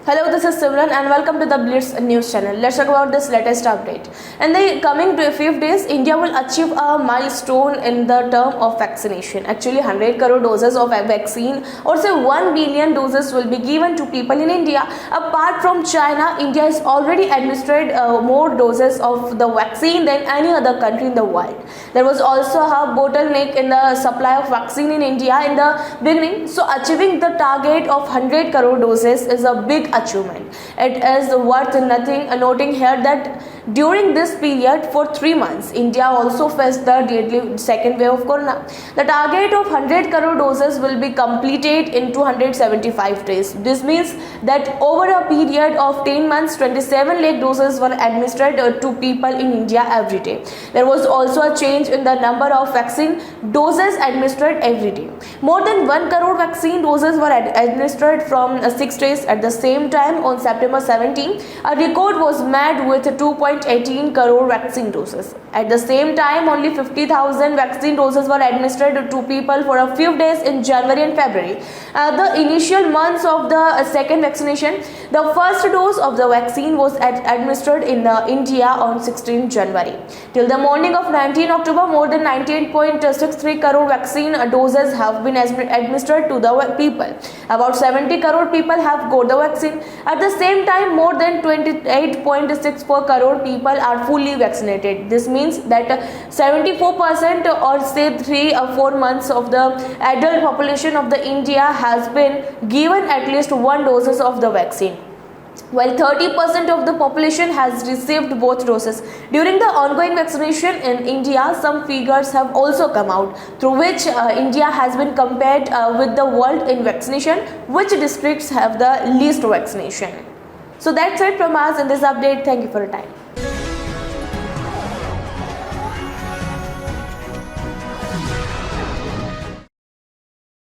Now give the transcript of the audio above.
Hello, this is Simran and welcome to the Blitz News channel. Let's talk about this latest update. In the coming few days, India will achieve a milestone in the term of vaccination. Actually, 100 crore doses of vaccine or say 1 billion doses will be given to people in India. Apart from China, India has already administered more doses of the vaccine than any other country in the world. There was also a bottleneck in the supply of vaccine in India in the beginning. So achieving the target of 100 crore doses is a big achievement. It is worth noting here that during this period for 3 months, India also faced the deadly second wave of corona. The target of 100 crore doses will be completed in 275 days. This means that over a period of 10 months, 27 lakh doses were administered to people in India every day. There was also a change in the number of vaccine doses administered every day. More than 1 crore vaccine doses were administered from 6 days. At the same time, on September 17, a record was made with 2.18 crore vaccine doses. At the same time, only 50,000 vaccine doses were administered to people for a few days in January and February. The initial months of the second vaccination, the first dose of the vaccine was administered in India on 16 January. Till the morning of 19 October, more than 98.63 crore vaccine doses have been administered to the people. About 70 crore people have got the vaccine. At the same time, more than 28.64 crore people are fully vaccinated. This means that 74% or say 3 or 4 months of the adult population of the India has been given at least 1 doses of the vaccine, while 30% of the population has received both doses. During the ongoing vaccination in India, some figures have also come out through which India has been compared with the world in vaccination, which districts have the least vaccination. So that's it from us in this update. Thank you for your time.